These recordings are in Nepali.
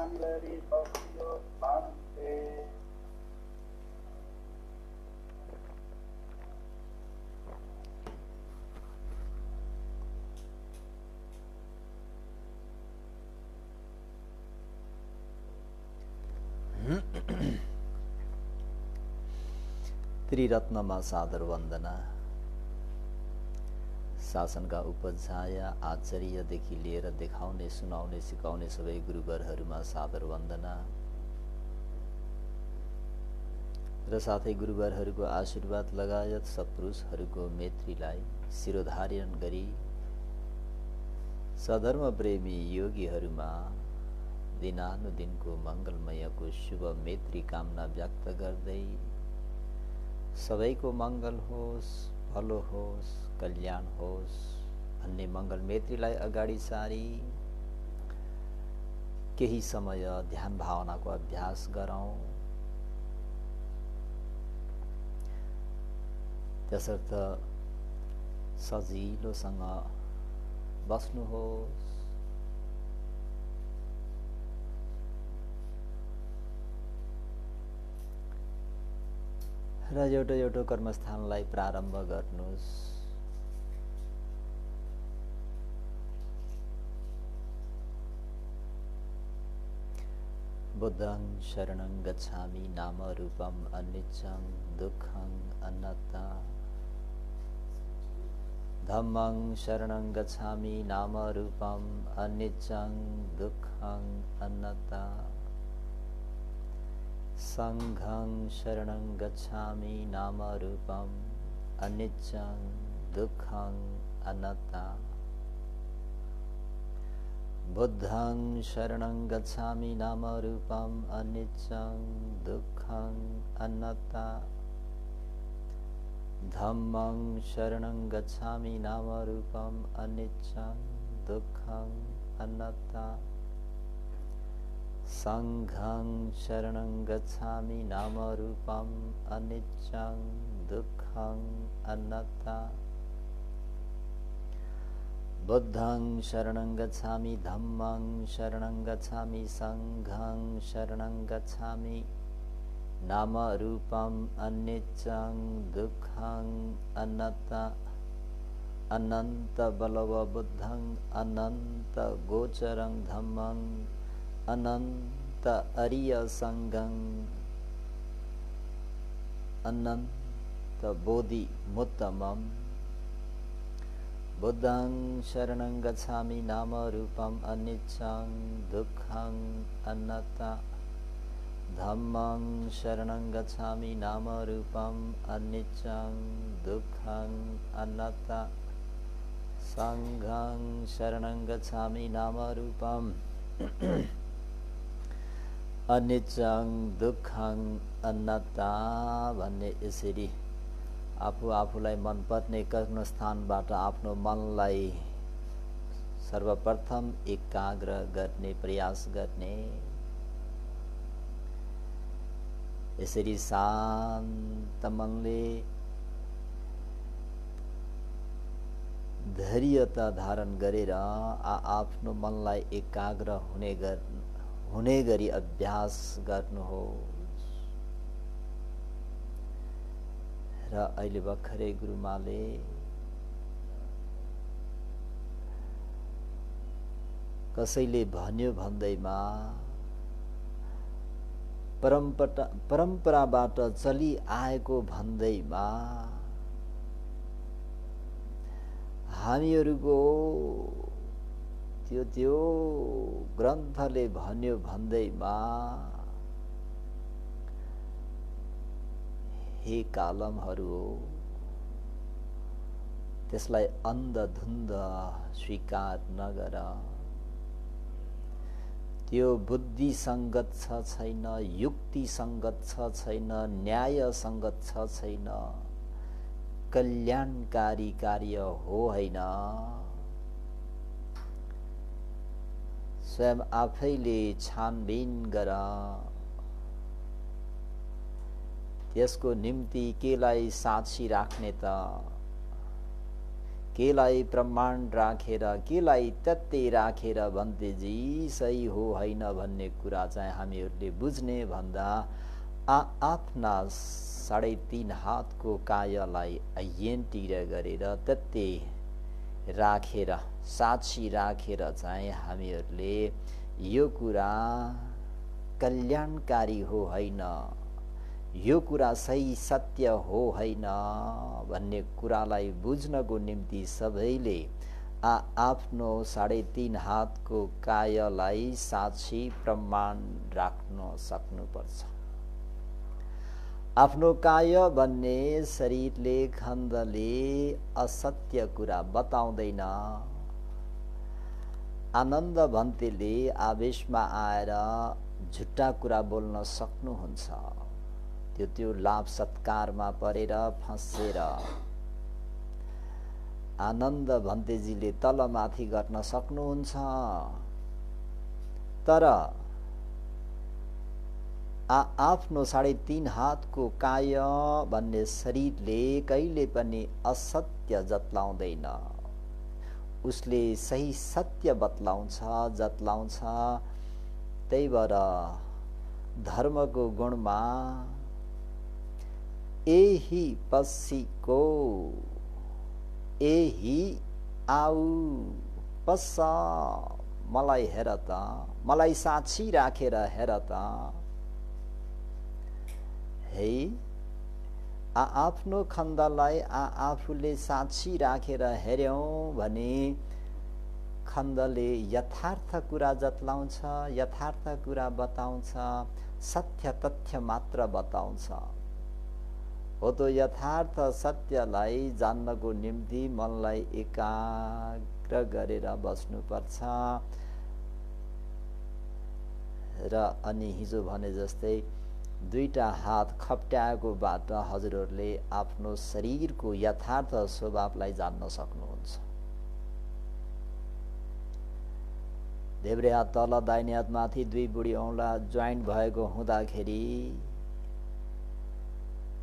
हामीलाई बसियो भन्थे। त्रिरत्नमा सादर वन्दना। शासनका उपजाया आचार्यदेखि लिएर देखाउने, सुनाउने, सिकाउने सबै गुरुवरहरूमा सादर वन्दना र साथै गुरुवरहरूको आशीर्वाद लगायत सत्पुरुषहरूको मैत्रीलाई शिरोधारण गरी सधर्म प्रेमी योगीहरूमा दिनानुदिनको मङ्गलमयको शुभ मैत्री कामना व्यक्त गर्दै सबैको मङ्गल होस्, भलो होस्, कल्याण होस् भन्ने मङ्गल मैत्रीलाई अगाडि सारी केही समय ध्यान भावनाको अभ्यास गरौँ। त्यसर्थ सजिलोसँग बस्नुहोस्। र एउटा एउटा कर्मस्थानलाई प्रारम्भ गर्नुहोस्। बुद्धं शरणं गच्छामि नाम रूपम अनिच्चं दुःखं अनात्ता। धम्मं शरणं गच्छामि नाम रूपम अनिच्चं दुःखं अनात्ता। संघं शरणं गच्छामि नाम रूपम अनिच्चं दुःखं अनात्ता। बुद्धं शरणं गच्छामि नाम रूपम अनिच्चं दुःखं अनात्ता। धम्मं शरणं गच्छामि नाम रूपम अनिच्चं दुःखं अनात्ता। संघं शरणं गच्छामि नाम रूपम अनिच्चं दुःखं अनात्ता। बुद्धं शरणं गच्छामि धम्मं शरणं गच्छामि संघं शरणं गच्छामि नाम रूपम अनिच्चं दुःखं अनात्ता। अनंत बलव बुद्धं अनंत गोचरं धम्मं अनंत अरिय संगं अनंत बोधि मुत्तमम्। बुद्धं शरणं गच्छामि नाम रूपम अनिच्चं दुःखं अनात्ता। धम्मं शरणं गच्छामि नाम रूपम अनिच्चं दुःखं अनात्ता। संघं शरणं गच्छामि नाम रूपम अनिच्चं दुःखं अनात्ता भन्ने यसरी आफू आफूलाई मनपर्ने कर्मस्थानबाट आफ्नो मनलाई सर्वप्रथम एकाग्र गर्ने प्रयास गर्ने। यसरी शान्त मनले धैर्यता धारण गरेर आफ्नो मनलाई एकाग्र हुने गरी अभ्यास गर्नुहोस्। र अहिले भर्खरै गुरुमाले कसैले भन्यो भन्दैमा परम्पराबाट चली आएको भन्दैमा हामीहरूको त्यो ग्रन्थले भन्यो भन्दैमा हे कालमहरू त्यसलाई अन्धधुन्ध स्वीकार नगर। त्यो बुद्धि संगत छ छैन, युक्ति संगत छ छैन, न्याय संगत छ छैन, कल्याणकारी कार्य हो हैन। स्वयं आफैले छानबिन गर। त्यसको निम्ति केलाई साक्षी राख्ने त, केलाई प्रमाण राखेर केलाई त्यतै राखेर भन्तेजी सही हो होइन भन्ने कुरा चाहिँ हामीहरूले बुझ्ने भन्दा आफ्ना 3.5 हातको कायालाई ऐयनतिर गरेर त्यतै राखेर साक्षी राखेर चाहिँ हामीहरूले यो कुरा कल्याणकारी हो होइन, यो कुरा सही सत्य हो होइन भन्ने कुरालाई बुझ्नको निम्ति सबैले आफ्नो 3.5 हातको कायलाई साक्षी प्रमाण राख्न सक्नुपर्छ। आफ्नो काय भन्ने शरीरले खण्डले असत्य कुरा बताउँदैन। आनन्द भन्तेले आवेशमा आएर झुट्टा कुरा बोल्न सक्नुहुन्छ, त्यो लाभ सत्कारमा परेर फँसेर आनन्द भन्तेजीले तलमाथि गर्न सक्नुहुन्छ, तर आफ्नो 3.5 हातको काय भन्ने शरीरले कहिले पनि असत्य जत्लाउँदैन। उसले सही सत्य बतलाउँछ, जत्लाउँछ। त्यही भएर धर्मको गुणमा एही पसीको एही आऊ पस्स, मलाई हेर त, मलाई साक्षी राखेर हेर त। है आफ्नो खण्डलाई आफूले साक्षी राखेर हेर्यौं भने खण्डले यथार्थ कुरा जत्लाउँछ, यथार्थ कुरा बताउँछ, सत्य तथ्य मात्र बताउँछ। हो त यथार्थ सत्यलाई जान्नको निम्ति मनलाई एकाग्र गरेर बस्नुपर्छ। र अनि हिजो भने जस्तै 2टा हात खप्ट्याएकोबाट हजुरहरूले आफ्नो शरीरको यथार्थ स्वभावलाई जान्न सक्नुहुन्छ। देब्रे हात तल, दाहिने हात माथि, 2 बुढी औँला जोइन्ट भएको हुँदाखेरि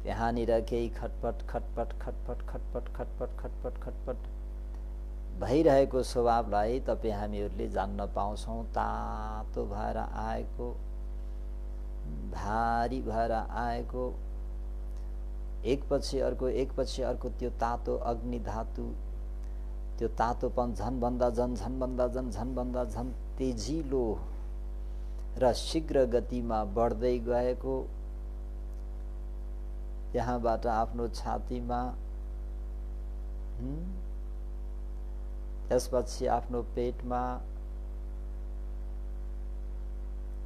त्यहाँनिर केही खटपट खटपट खटपट खटपट खटपट खटपट खटपट भइरहेको स्वभावलाई तपाईँ हामीहरूले जान्न पाउँछौँ। तातो भएर आएको, भारी भएर आएको, एकपछि अर्को त्यो तातो अग्नि धातु, त्यो तातोपन झनभन्दा झन तेजिलो र शीघ्र गतिमा बढ्दै गएको, त्यहाँबाट आफ्नो छातीमा, त्यसपछि आफ्नो पेटमा।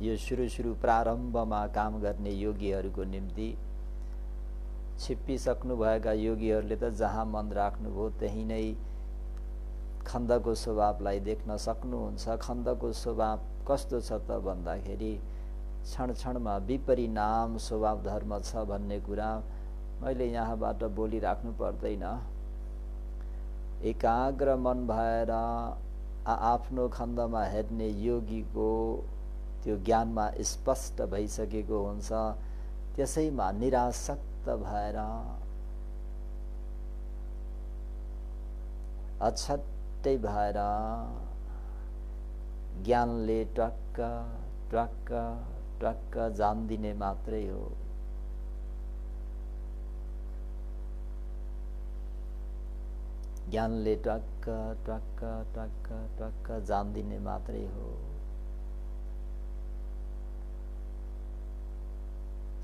यो सुरु प्रारम्भमा काम गर्ने योगीहरूको निम्ति छिप्पिसक्नु भएका योगीहरूले त जहाँ मन राख्नुभयो त्यही नै खण्डको स्वभावलाई देख्न सक्नुहुन्छ। खण्डको स्वभाव कस्तो छ त भन्दाखेरि क्षण क्षणमा विपरिणाम स्वभाव धर्म छ भन्ने कुरा मैले यहाँबाट बोलिराख्नु पर्दैन। एकाग्र मन भएर आफ्नो खण्डमा हेर्ने योगीको त्यो ज्ञानमा स्पष्ट भइसकेको हुन्छ। त्यसैमा निरासक्त भएर अछट्टै भएर ज्ञानले टक्क टक्क टक्क जान्दिने मात्रै हो। ज्ञानले टक्क टक्क टक्क टक्क जान्दिने मात्रै हो।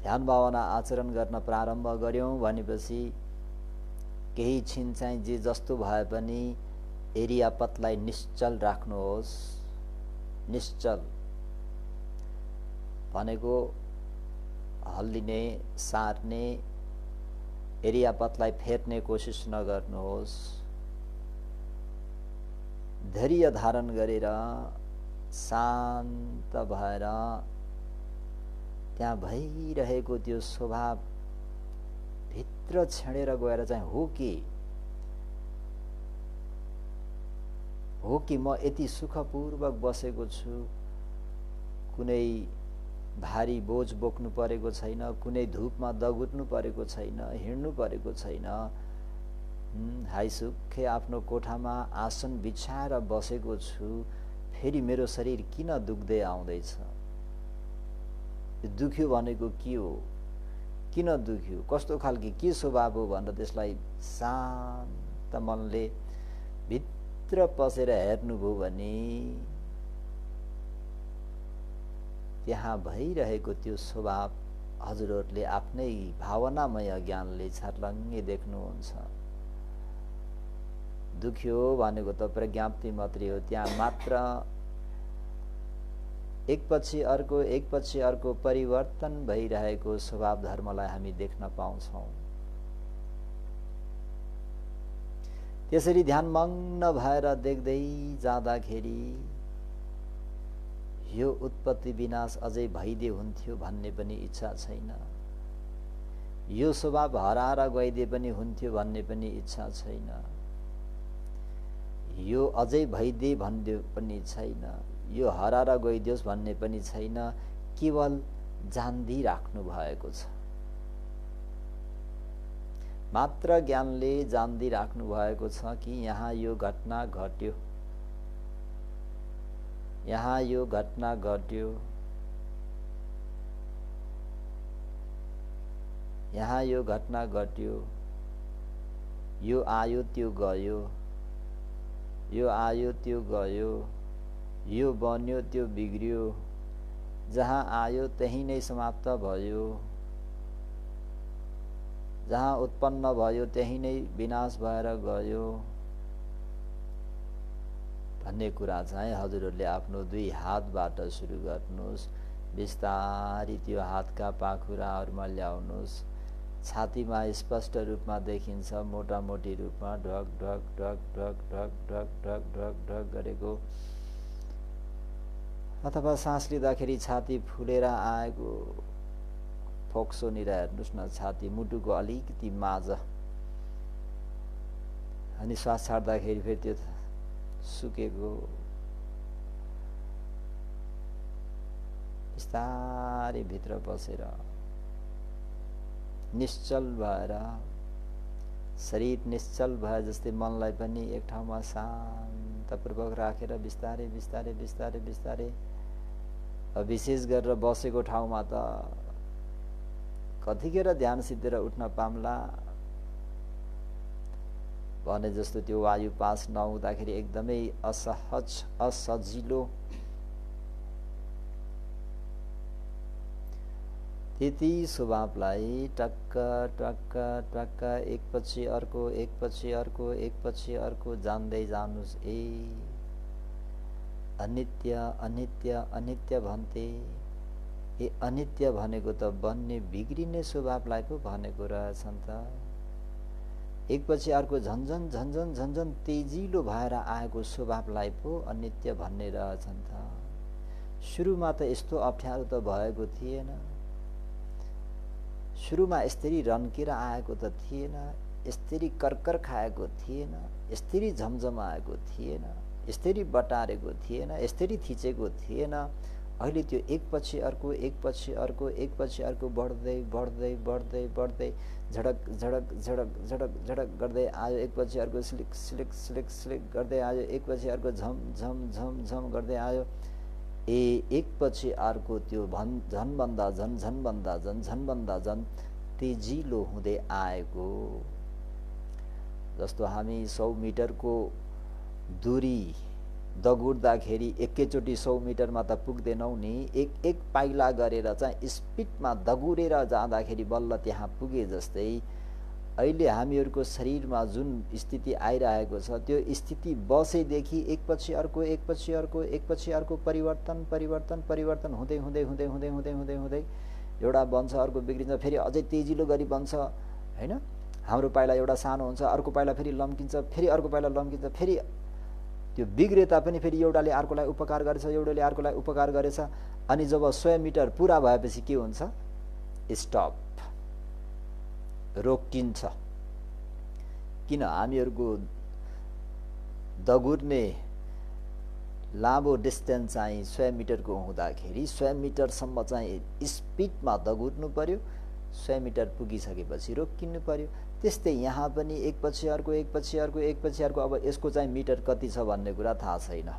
ध्यान भावना आचरण गर्न प्रारम्भ गर्यौं भनेपछि केही छिन चाहिँ जे जस्तो भए पनि एरिया पतलाई निश्चल राख्नुहोस्। निश्चल भनेको हल्लिने, सार्ने, एरिया पतलाई फेर्ने कोसिस नगर्नुहोस्। धैर्य धारण गरेर शान्त भएर त्यहाँ भइरहेको त्यो स्वभाव भित्र छेडेर गएर चाहिँ हो कि म यति सुखपूर्वक बसेको छु, कुनै भारी बोझ बोक्नु परेको छैन, कुनै धूपमा दगुर्नु परेको छैन, हिँड्नु परेको छैन, हाइसुखे आफ्नो कोठामा आसन बिछाएर बसेको छु, फेरि मेरो शरीर किन दुख्दै आउँदैछ? दुख्यो भनेको के हो, किन दुख्यो, कस्तो खालको के स्वभाव हो भनेर त्यसलाई शान्त मनले भित्र पसेर हेर्नुभयो भने त्यहाँ भइरहेको त्यो स्वभाव हजुरहरूले आफ्नै भावनामय ज्ञानले छर्लङ्गै देख्नुहुन्छ। दुख्यो भनेको त प्रज्ञाप्ति मात्रै हो, त्यहाँ मात्र एकपछि अर्को परिवर्तन भइरहेको स्वभाव धर्मलाई हामी देख्न पाउँछौँ। त्यसरी ध्यानमग्न भएर देख्दै जाँदाखेरि यो उत्पत्ति विनाश अझै भइदिए हुन्थ्यो भन्ने पनि इच्छा छैन, यो स्वभाव हराएर गइदिए पनि हुन्थ्यो भन्ने पनि इच्छा छैन, यो अझै भइदिए भन्ने पनि छैन, यो हराएर गइदियोस् भन्ने पनि छैन, केवल जान्दी राख्नु भएको छ। मात्र ज्ञानले जान्दी राख्नु भएको छ कि यहाँ यो घटना घट्यो, यहाँ यो घटना घट्यो, यहाँ यो घटना घट्यो, यो आयो त्यो गयो, यो आयो त्यो गयो, यो बन्यो त्यो बिग्रियो, जहाँ आयो त्यही नै समाप्त भयो, जहाँ उत्पन्न भयो त्यही नै विनाश भएर गयो भन्ने कुरा चाहिँ हजुरहरूले आफ्नो दुई हातबाट सुरु गर्नुहोस्। बिस्तारी त्यो हातका पाखुराहरूमा ल्याउनुहोस्। छातीमा स्पष्ट रूपमा देखिन्छ, मोटामोटी रूपमा ढक ढक ढक ढक ढक ढक ढक ढक ढक गरेको, अथवा सास लिँदाखेरि छाती फुलेर आएको फोक्सोनिर हेर्नुहोस् न, छाती मुटुको अलिकति माझ, अनि श्वास छाड्दाखेरि फेरि त्यो सुकेको, बिस्तारै भित्र पसेर निश्चल भएर, शरीर निश्चल भए जस्तै मनलाई पनि एक ठाउँमा शान्तपूर्वक राखेर बिस्तारै बिस्तारै बिस्तारै बिस्तारै, विशेष गरेर बसेको ठाउँमा त कतिखेर ध्यान सिद्धेर उठ्न पाम्ला भने जस्तो त्यो वायु पास नहुँदाखेरि एकदमै असहज असजिलो, त्यति स्वभावलाई टक्क टक्क टक्क एकपछि अर्को एकपछि अर्को एकपछि अर्को जान्दै जानुस्। ए अनित्य अनित्य अनित्य भन्थे, ए अनित्य भनेको त बन्ने बिग्रिने स्वभावलाई पो भनेको रहेछन् त। एकपछि अर्को झन्झन झन्झन झन्झन तेजिलो भएर आएको स्वभावलाई पो अनित्य भन्ने रहेछन् त। सुरुमा त यस्तो अप्ठ्यारो त भएको थिएन, सुरुमा यसरी रन्केर आएको त थिएन, यसरी कर्कर खाएको थिएन, यसरी झमझमाएको थिएन, यसरी बटारेको थिएन, यसरी थिचेको थिएन। अहिले त्यो एकपछि अर्को एकपछि अर्को एकपछि अर्को बढ्दै बढ्दै बढ्दै बढ्दै झडक झडक झडक झडक झडक गर्दै आयो, एकपछि अर्को स्लिक स्लिक स्लिक स्लिक गर्दै आयो, एकपछि अर्को झम झम झम झम गर्दै आयो। एकपछि अर्को त्यो झनभन्दा झन झनभन्दा झन झनभन्दा झन तेजिलो हुँदै आएको। जस्तो हामी 100 मिटरको दूरी दगुर्दाखेरि एकैचोटि 100 मिटरमा त पुग्दैनौँ नि, एक एक पाइला गरेर चाहिँ स्पिडमा दगुरेर जाँदाखेरि बल्ल त्यहाँ पुगे जस्तै अहिले हामीहरूको शरीरमा जुन स्थिति आइरहेको छ त्यो स्थिति बसेदेखि एकपछि अर्को एकपछि अर्को एकपछि अर्को परिवर्तन परिवर्तन परिवर्तन हुँदै हुँदै हुँदै हुँदै हुँदै हुँदै हुँदै एउटा बन्छ, अर्को बिग्रिन्छ, फेरि अझै तेजिलो गरी बन्छ हैन। हाम्रो पाइला एउटा सानो हुन्छ, अर्को पाइला फेरि लम्किन्छ, फेरि अर्को पाइला लम्किन्छ, फेरि त्यो बिग्रे तापनि फेरि एउटाले अर्कोलाई उपकार गरेछ, एउटाले अर्कोलाई उपकार गरेछ, अनि जब 100 मिटर पुरा भएपछि के हुन्छ? स्टप, रोकिन्छ। किन? हामीहरूको दगुर्ने लामो डिस्टेन्स चाहिँ 100 मिटरको हुँदाखेरि 100 मिटरसम्म चाहिँ स्पिडमा दगुर्नु पर्यो, 100 मिटर पुगिसकेपछि रोकिनु पर्यो, त्यस्तै यहाँ पनि एकपछि अर्को एकपछि अर्को एकपछि अर्को। अब यसको चाहिँ मिटर कति छ भन्ने कुरा थाहा छैन।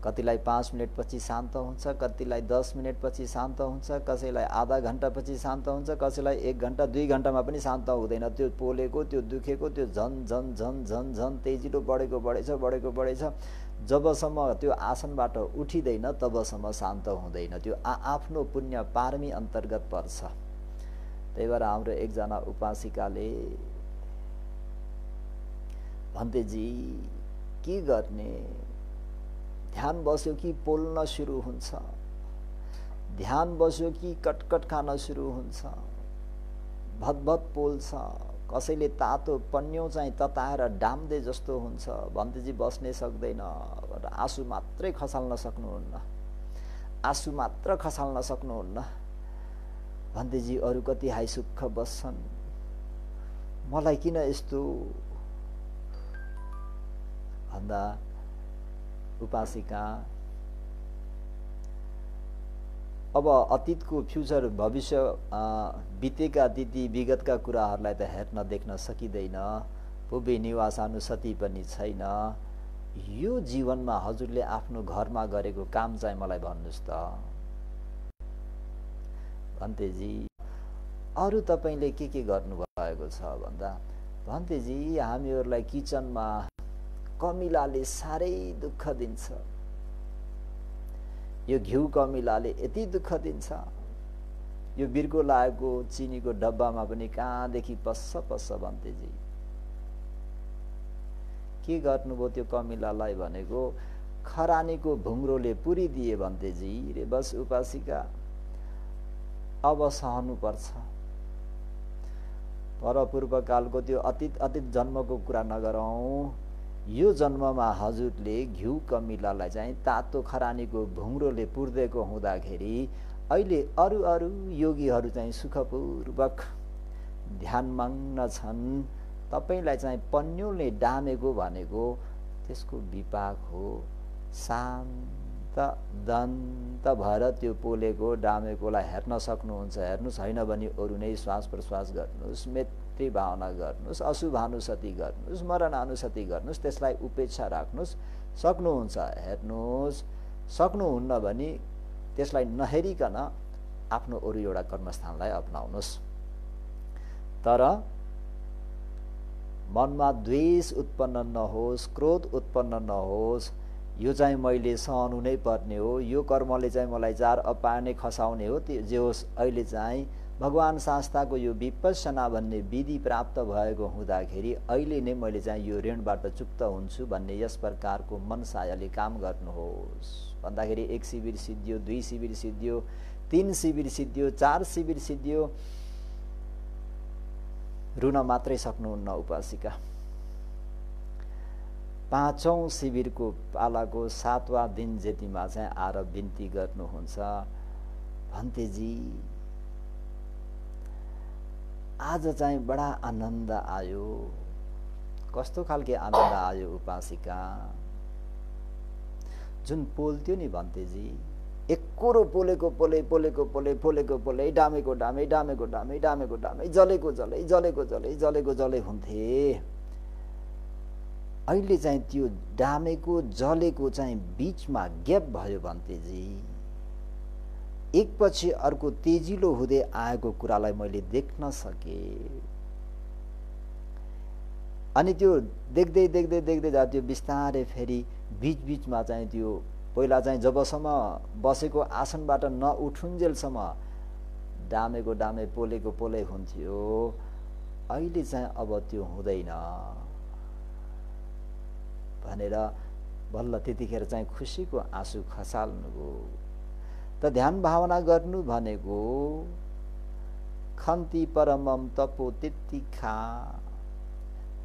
कतिलाई 5 मिनेटपछि शान्त हुन्छ, कतिलाई 10 मिनेटपछि शान्त हुन्छ, कसैलाई आधा घन्टापछि शान्त हुन्छ, कसैलाई 1 घन्टा 2 घन्टामा पनि शान्त हुँदैन। त्यो पोलेको, त्यो दुखेको, त्यो झन झन झन झन झन तेजिलो बढेको बढेछ। जबसम्म त्यो आसनबाट उठिँदैन तबसम्म शान्त हुँदैन। त्यो आफ्नो पुण्य पारमी अन्तर्गत पर्छ। त्यही भएर हाम्रो एकजना उपासिकाले भन्तेजी के गर्ने, ध्यान बस्यो कि पोल्न सुरु हुन्छ, ध्यान बस्यो कि कटकट खान सुरु हुन्छ, भतभत पोल्छ, कसैले तातो पन्यौ चाहिँ तताएर डाम्दे जस्तो हुन्छ, भन्तेजी बस्नै सक्दैन, आँसु मात्रै खसाल्न सक्नुहुन्न, आँसु मात्र खसाल्न सक्नुहुन्न। भन्तेजी अरू कति हाई सुख बस्छन्, मलाई किन यस्तो भन्दा उपासिका अब अतीतको फ्युचर भविष्य बितेका तिथि विगतका कुराहरूलाई त हेर्न देख्न सकिँदैन। पुबे निवासानुसति पनि छैन। यो जीवनमा हजुरले आफ्नो घरमा गरेको काम चाहिँ मलाई भन्नुस् त। भन्तेजी अरू तपाईले के गर्नु भएको छ भन्दा, भन्तेजी हामीहरूलाई किचनमा कमिलाले साह्रै दुःख दिन्छ, यो घिउ कमिलाले यति दुःख दिन्छ, यो बिर्को लागेको चिनीको डब्बामा पनि कहाँदेखि पस्छ भन्तेजी। के गर्नुभयो त्यो कमिलालाई भनेको खरानीको भुङ्रोले पुरिदिए भन्तेजी रे। बस उपासिका अब सहनु पर्छ। परपूर्व कालको त्यो अतीत जन्मको कुरा नगरौं। यो जन्ममा हजुरले घिउ कमिलालाई चाहिँ तातो खरानीको भुङ्रोले पुर्देको हुँदाखेरि अहिले अरू योगीहरू चाहिँ सुखपूर्वक ध्यानमग्न छन्। तपाईलाई चाहिँ पन्युले डामेको भनेको त्यसको विपाक हो। शान्त दन्त भएर त्यो पोलेको डामेकोलाई हेर्न सक्नुहुन्छ। हेर्नुस्, हैन भने अरू नै श्वास प्रश्वास गर्नुस्, मैत्री भावना गर्नुस्, अशुभानुसति गर्नुस्, मरणानुसति गर्नुस्, त्यसलाई उपेक्षा राख्नुस्। सक्नुहुन्छ हेर्नुस्, सक्नुहुन्न भने त्यसलाई नहेरिकन आफ्नो अरू एउटा कर्मस्थानलाई अपनाउनुस्। तर मनमा द्वेष उत्पन्न नहोस्, क्रोध उत्पन्न नहोस्। यो चाहिँ मैले सहनु नै पर्ने हो, यो कर्मले चाहिँ मलाई 4 अपाने खसाउने हो। त्यो जे होस्, अहिले चाहिँ भगवान शास्त्रको यो विपश्यना भन्ने विधि प्राप्त भएको हुँदाखेरि अहिले नै मैले चाहिँ यो ऋणबाट चुक्त हुन्छु भन्ने यस प्रकारको मनसायले काम गर्नुहोस्। भन्दाखेरि 1 शिविर सिद्धियो, 2 शिविर सिद्धियो, 3 शिविर सिद्धियो, 4 शिविर सिद्धियो, रुन मात्रै सक्नुहुन्न उपासिका। 5औं शिविरको पालाको 7वां दिन जेतिमा चाहिँ आएर बिन्ती गर्नुहुन्छ, भन्तेजी आज चाहिँ बडा आनन्द आयो। कस्तो खालके आनन्द आयो उपासिका? जुन पोल्थ्यो नि भन्तेजी, एकोरो पोलेको पोले, पोलेको पोले, पोलेको पोले, डामेको डामे, डामेको डामे, डामेको डामे, जलेको जले, जलेको जले, जलेको जले हुन्थे। अहिले चाहिँ त्यो डामेको जलेको चाहिँ बीचमा ग्याप भयो भन्तेजी। एकपछि अर्को तेजिलो हुँदै आएको कुरालाई मैले देख्न सके। अनि त्यो देख्दै देख्दै देख्दै जान्थ्यो बिस्तारै फेरि बीचबीचमा चाहिँ त्यो पहिला चाहिँ जबसम्म बसेको आसनबाट नउठुन्जेलसम्म डामेको डामे, पोलेको पोले हुन्थ्यो। अहिले चाहिँ अब त्यो हुँदैन भनेर बल्ल त्यतिखेर चाहिँ खुसीको आँसु खसाल्नुभयो। त ध्यान भावना गर्नु भनेको खन्ति परमम तपो तितिखा,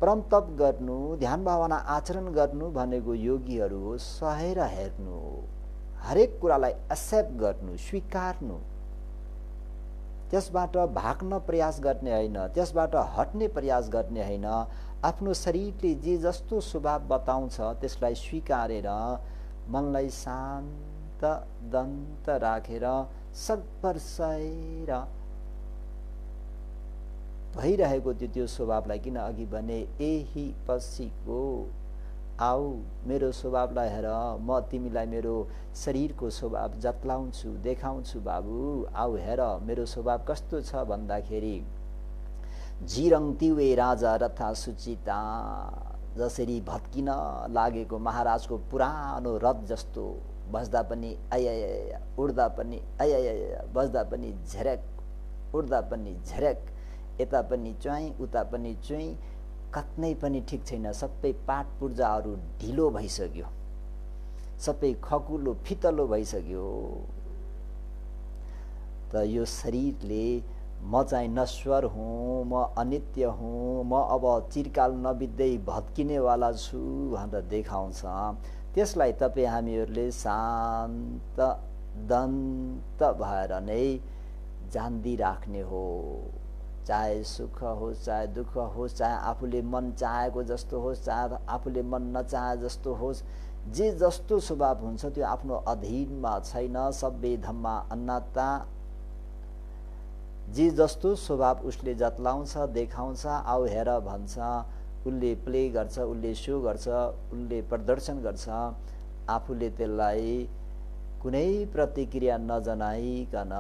परम तप गर्नु, ध्यान भावना आचरण गर्नु भनेको योगीहरू हो सहेर हेर्नु, हरेक कुरालाई एक्सेप्ट गर्नु, स्वीकार्नु, त्यसबाट भाग्न प्रयास गर्ने हैन, त्यसबाट हट्ने प्रयास गर्ने हैन। आफ्नो शरीरले जे जस्तो स्वभाव बताउँछ त्यसलाई स्वीकारेर मनलाई शान्त दन्त राखेर सकभर सहेर भइरहेको त्यो स्वभावलाई किन अघि भने यही पछिको आऊ मेरो स्वभावलाई हेर, म तिमीलाई मेरो शरीरको स्वभाव जत्लाउँछु, देखाउँछु बाबु, आऊ हेर मेरो स्वभाव कस्तो छ भन्दाखेरि झिरङ्तिवे राजा रथा सुचिता, जसरी भत्किन लागेको महाराजको पुरानो रथ जस्तो, बस्दा पनि आया, उड्दा पनि आया, बस्दा पनि झेरेक, उड्दा पनि झेरेक, यता पनि च्वाई उता पनि चुई, कत्नै पनि ठिक छैन, सबै पाट पूर्जाहरू ढिलो भइसक्यो, सबै खकुलो फितलो भइसक्यो। त यो शरीरले म चाहिँ नश्वर हुँ, म अनित्य हुँ, म अब चिरकाल नबित्दै भत्किनेवाला छु भनेर देखाउँछ। त्यसलाई तपाईँ हामीहरूले शान्त दन्त भएर नै जान्दिराख्ने हो। चाहे सुख होस्, चाहे दुःख होस्, चाहे आफूले मन चाहेको जस्तो होस्, चाहे आफूले मन नचाहे जस्तो होस्, जे जस्तो स्वभाव हुन्छ त्यो आफ्नो अधीनमा छैन। सबै धम्मा अन्नाता, जे जस्तो स्वभाव उसले जत्लाउँछ, देखाउँछ, आऊ हेर भन्छ, उसले प्ले गर्छ, उसले सो गर्छ, उसले प्रदर्शन गर्छ, आफूले त्यसलाई कुनै प्रतिक्रिया नजनाइकन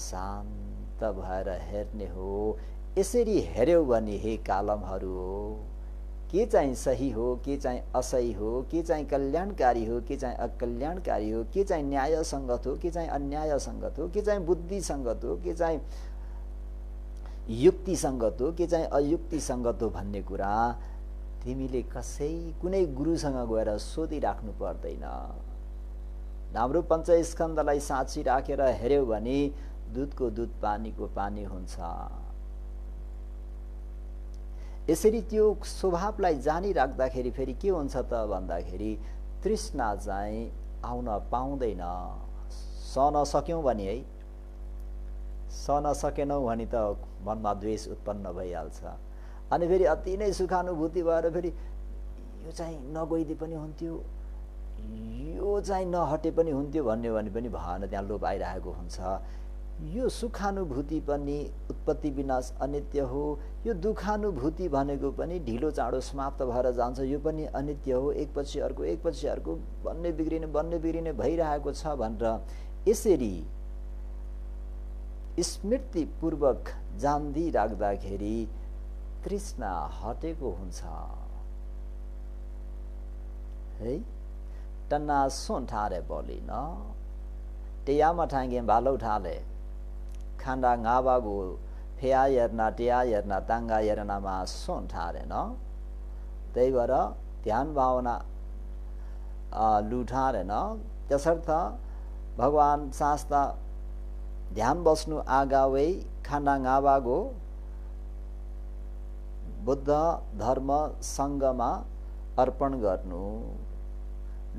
शान्त भएर हेर्ने हो। यसरी हेर्यौ भने हे कालमहरू हो, के चाहिँ सही हो, के चाहिँ असही हो, के चाहिँ कल्याणकारी हो, के चाहिँ अकल्याणकारी हो, के चाहिँ न्याय सङ्गत हो, के चाहिँ अन्याय सङ्गत हो, के चाहिँ बुद्धि सङ्गत हो, के चाहिँ युक्ति सङ्गत हो, के चाहिँ अयुक्ति सङ्गत हो भन्ने कुरा तिमीले कुनै गुरुसँग गएर सोधिराख्नु पर्दैन। हाम्रो पञ्चस्कन्धलाई साँची राखेर हेर्यौ भने दुधको दुध पानीको पानी हुन्छ। यसरी त्यो स्वभावलाई जानिराख्दाखेरि फेरि के हुन्छ त भन्दाखेरि तृष्णा चाहिँ आउन पाउँदैन। सहन सक्यौँ भने है, सहन सकेनौँ भने त मनमा द्वेष उत्पन्न भइहाल्छ। अनि फेरि अति नै सुखानुभूति भएर फेरि यो चाहिँ नगइदिए पनि हुन्थ्यो, यो चाहिँ नहटे पनि हुन्थ्यो भन्ने भने पनि भएन, त्यहाँ लोभ आइरहेको हुन्छ। यो सुखानुभूति पनि उत्पत्ति विनाश अनित्य हो, यो दुखानुभूति भनेको पनि ढिलो चाँडो समाप्त भएर जान्छ, यो पनि अनित्य हो, एकपछि अर्को एकपछि अर्को बन्ने बिग्रिने भइरहेको छ भनेर यसरी स्मृतिपूर्वक जान्दी राख्दाखेरि तृष्णा हटेको हुन्छ है। टन्ना सुन ठारे बोली न टेया मठांगे बालो ठाले खांडा गाबागो फेया यर्ना टेया यर्ना तांगा यर्ना मा सुन ठारे न। त्यही भएर ध्यान भावना लुठारे न। त्यसर्थ भगवान शास्त्र ध्यान बस्नु आगावै खांडा गाबागो बुद्ध धर्म सङ्घमा अर्पण गर्नु,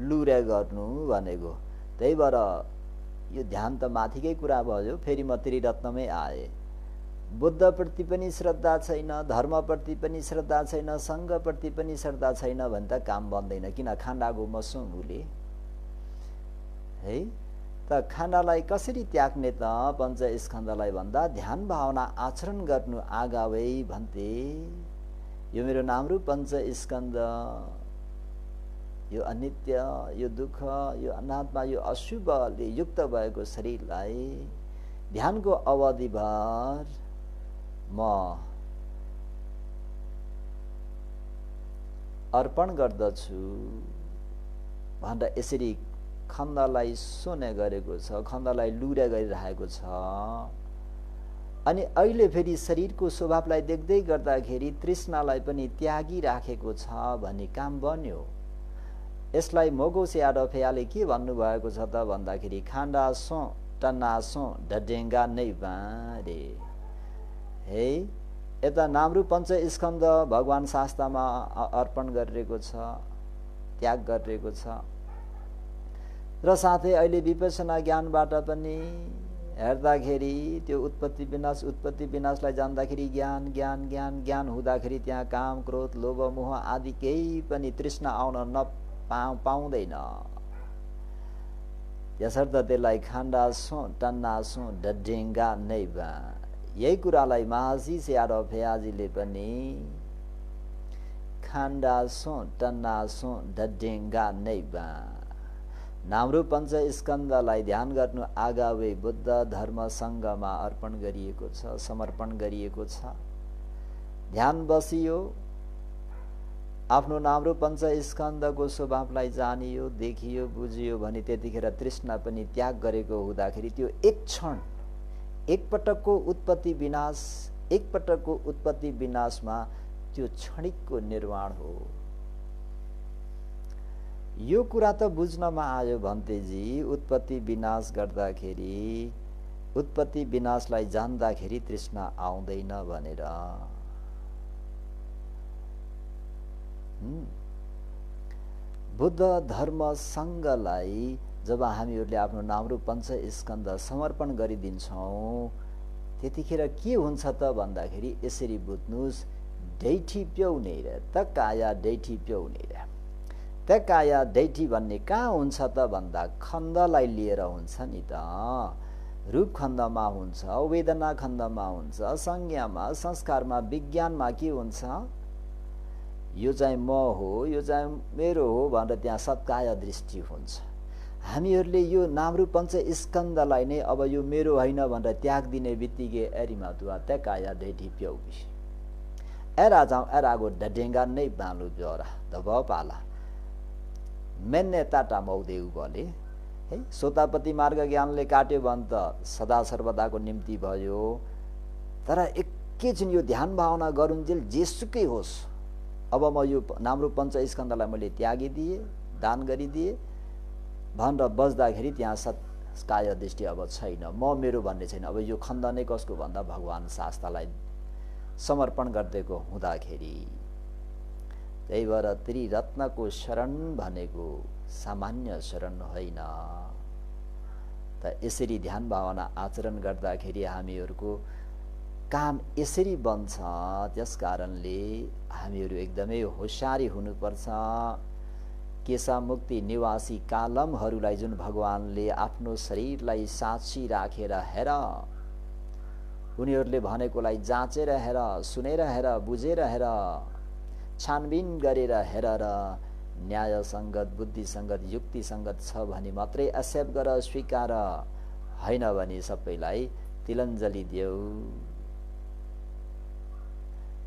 लुरे गर्नु भनेको। त्यही भएर यो ध्यान त माथिकै कुरा भयो, फेरि म त्रिरत्नमै आए। बुद्धप्रति पनि श्रद्धा छैन, धर्मप्रति पनि श्रद्धा छैन, सङ्घप्रति पनि श्रद्धा छैन भने त काम बन्दैन। किन खान्डाको मसुङुले है त खान्डालाई कसरी त्याग्ने त पञ्चस्कन्धलाई भन्दा ध्यान भावना आचरण गर्नु आगावै भन्थे। यो मेरो नामरूप पञ्चस्कन्ध, यो अनित्य, यो दुःख, यो अनात्मा, यो अशुभले युक्त भएको शरीरलाई ध्यानको अवधिभर म अर्पण गर्दछु भनेर यसरी खण्डलाई सोने गरेको छ, खण्डलाई लुरे गरिरहेको छ। अनि अहिले फेरि शरीरको स्वभावलाई देख्दै गर्दाखेरि तृष्णालाई पनि त्यागी राखेको छ भन्ने काम बन्यो। यसलाई मोगोसे आडफेयाले के भन्नुभएको छ त भन्दाखेरि खान्डा सो टन्ना सो ढडेङ्गा नै बारे है। यता नामरूप पञ्चस्कन्ध भगवान शास्त्रमा अर्पण गरिरहेको छ, त्याग गरिरहेको छ। र साथै अहिले विपස්සना ज्ञानबाट पनि हेर्दाखेरि त्यो उत्पत्ति विनाशलाई जान्दाखेरि ज्ञान ज्ञान ज्ञान ज्ञान हुँदाखेरि त्यहाँ काम क्रोध लोभ मोह आदि केही पनि तृष्णा आउन पाउँदैन। यसर्थ त्यसलाई खान्डा सो टन्ना सो ढडेङ्गा नै बा, यही कुरालाई महर्षि स्यारो फेयाजीले पनि खान्डासो टन्नासो डडेङ्गा नैबा नाम्रो पञ्चस्कन्धलाई ध्यान गर्नु आगावे बुद्ध धर्म सङ्घमा अर्पण गरिएको छ, समर्पण गरिएको छ। ध्यान बसियो, आफ्नो नाम्रो पञ्चस्कन्धको स्वभावलाई जानियो, देखियो, बुझियो भने त्यतिखेर तृष्णा पनि त्याग गरेको हुँदाखेरि त्यो एक क्षण, एकपटकको उत्पत्ति विनाश, एकपटकको उत्पत्ति विनाशमा त्यो क्षणिकको निर्वाण हो। यो कुरा त बुझ्नमा आयो भन्तेजी। उत्पत्ति विनाश गर्दाखेरि, उत्पत्ति विनाशलाई जान्दाखेरि तृष्णा आउँदैन भनेर। बुद्ध धर्म सङ्घलाई जब हामीहरूले आफ्नो नाम्रो पञ्चस्कन्ध समर्पण गरिदिन्छौँ त्यतिखेर के हुन्छ त भन्दाखेरि यसरी बुझ्नुहोस्, डैठी प्याउने र त काया डैठी प्याउने र त काया डैठी भन्ने कहाँ हुन्छ त भन्दा खण्डलाई लिएर हुन्छ नि त। रूप खण्डमा हुन्छ, वेदना खण्डमा हुन्छ, संज्ञामा, संस्कारमा, विज्ञानमा के हुन्छ, यो चाहिँ म हो, यो चाहिँ मेरो हो भनेर त्यहाँ सत्काय दृष्टि हुन्छ। हामीहरूले यो नाम्रो पञ्चस्कन्धलाई नै अब यो मेरो होइन भनेर त्याग दिने बित्तिकै एरिमा तुवा त काया डैठी प्याउबी एरा जाउँ एरागो डडेङ्गा नै बालु ब्योरा दब पाला मेन्ने ताटा मौदेउ बले है। सोतापति मार्ग ज्ञानले काट्यो भने त सदा सर्वदाको निम्ति भयो, तर एकैछिन यो ध्यान भावना गरुन्जेल जेसुकै होस्, अब म यो नाम्रो पञ्चस्कन्धलाई मैले त्यागिदिएँ, दान गरिदिएँ भनेर बस्दाखेरि त्यहाँ सत्काय दृष्टि अब छैन, म मेरो भन्ने छैन। अब यो खण्ड नै कसको भन्दा भगवान शास्त्रलाई समर्पण गरिदिएको हुँदाखेरि। त्यही भएर त्रिरत्नको शरण भनेको सामान्य शरण होइन। त यसरी ध्यान भावना आचरण गर्दाखेरि हामीहरूको काम यसरी बन्छ। त्यस कारणले हामीहरू एकदमै होशियारी हुनुपर्छ। केशा मुक्ति निवासी कालमहरूलाई जुन भगवानले आफ्नो शरीरलाई साक्षी राखेर हेर, उनीहरूले भनेकोलाई जाँचेर हेर, सुनेर हेर, बुझेर हेर, छानबिन गरेर हेर र न्याय सङ्गत, बुद्धि सङ्गत, युक्ति सङ्गत छ भने मात्रै एक्सेप्ट गर, स्वीकार, होइन भने सबैलाई तिलञ्जली देऊ।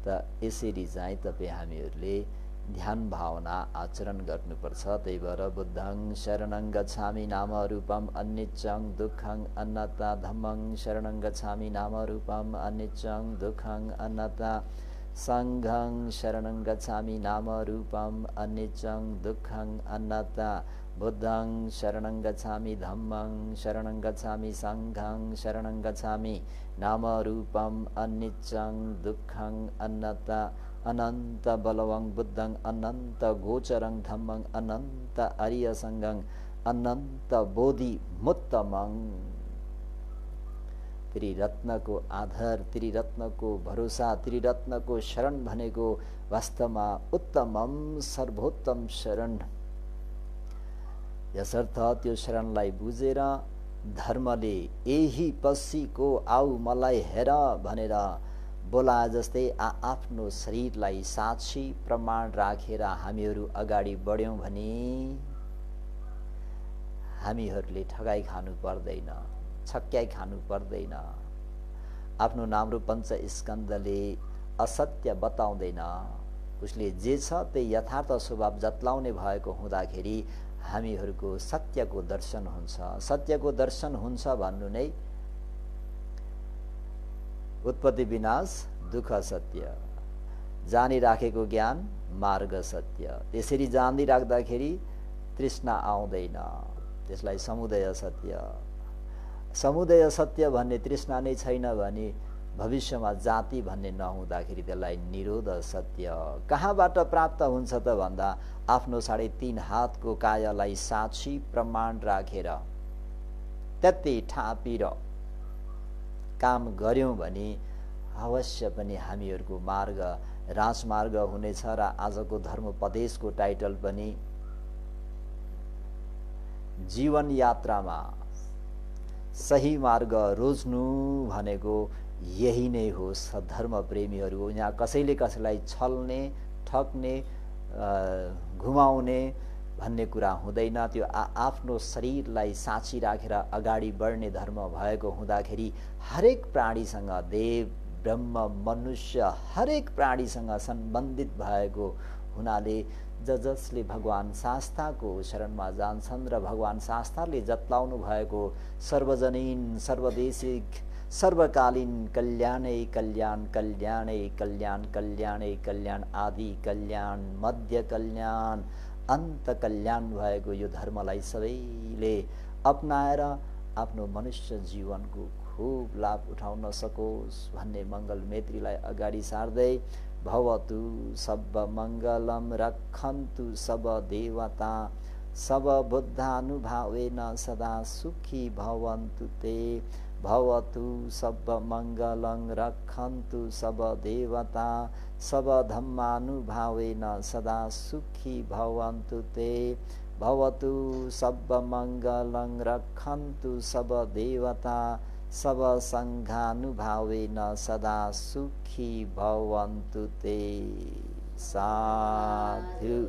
त यसरी चाहिँ तपाईँ हामीहरूले ध्यान भावना आचरण गर्नुपर्छ। त्यही भएर बुद्धं शरणं गच्छामि नाम रूपम अनिच्चं दुःखं अन्नता, धम्मं शरणं गच्छामि नाम रूपम अनिच्चं दुःखं अन्नता, संघं शरणं गच्छामि नाम रूपम अनिच्चं दुःखं अन्नता, बुद्धं शरणं गच्छामि धम्मं शरणं गच्छामि संघं शरणं गच्छामि नाम रूपम अनिच्चं दुःखं अन्नता, अनंत बलवं बुद्धं अनंत गोचरं धम्मं अनंत आर्य संगं अनंत बोधि मुत्तमं। त्रिरत्नको आधार, त्रिरत्नको भरोसा, त्रिरत्नको शरण भनेको वास्तवमा उत्तमम सर्वोत्तम शरण। यसर्थ त्यो शरणलाई बुझेर धर्मले यही पसीको आऊ मलाई हेर भनेर बोला जस्तै आफ्नो शरीरलाई साक्षी प्रमाण राखेर हामीहरू अगाडि बढ्यौं भने हामीहरूले ठगाई खानु पर्दैन, छक्क्याई खानु पर्दैन। आफ्नो नाम्रो पञ्चस्कन्धले असत्य बताउँदैन, उसले जे छ त्यही यथार्थ स्वभाव जतलाउने भएको हुँदाखेरि हामीहरूको सत्यको दर्शन हुन्छ। सत्यको दर्शन हुन्छ भन्नु नै उत्पत्ति विनाश दुःख सत्य, जानिराखेको ज्ञान मार्ग सत्य। त्यसरी जानिराख्दाखेरि तृष्णा आउँदैन, त्यसलाई समुदय सत्य। समुदय सत्य भन्ने तृष्णा नै छैन भने भविष्यमा जाति भन्ने नहुँदाखेरि त्यसलाई निरोध सत्य। कहाँबाट प्राप्त हुन्छ त भन्दा आफ्नो 3.5 हातको कायालाई साक्षी प्रमाण राखेर त्यति ठापिर काम गर्यौं भने अवश्य पनि हामीहरूको मार्ग राजमार्ग हुनेछ। र आजको धर्मोपदेशको टाइटल पनि जीवन यात्रामा सही मार्ग रोज्नु भनेको यही नै हो सद्धर्म प्रेमीहरू। यहाँ कसैले कसैलाई छल्ने, ठग्ने, घुमाउने भन्ने कुरा हुँदैन। त्यो आफ्नो शरीरलाई साँची राखेर अगाडि बढ्ने धर्म भएको हुँदाखेरि हरेक प्राणीसँग, देव ब्रह्म मनुष्य हरेक प्राणीसँग सम्बन्धित भएको हुनाले जसले भगवान शास्ताको शरणमा जान्छन् र भगवान शास्ताले जतलाउनु भएको सर्वजनीन सर्वदेशिक सर्वकालीन कल्याणै कल्याण, कल्याणै कल्याण, कल्याणै कल्याण, आदि कल्याण, मध्य कल्याण, अन्त कल्याण भएको यो धर्मलाई सबैले अपनाएर आफ्नो मनुष्य जीवनको खूब लाभ उठाउन सकोस् भन्ने मङ्गल मैत्रीलाई अगाडि सार्दै भवतु सब मङ्गलम रक्षन्तु सब देवता सब बुद्धानुभावेन सदा सुखी भवन्तु ते। भवतु सब मङ्गलं रक्षन्तु सब देवता सब धम्मानुभावेन सदा सुखी भवन्तु ते। भवतु सब मङ्गलं रक्षन्तु सब देवता सब सङ्घानुभावेन सदा सुखी भवन्तु ते। साधु।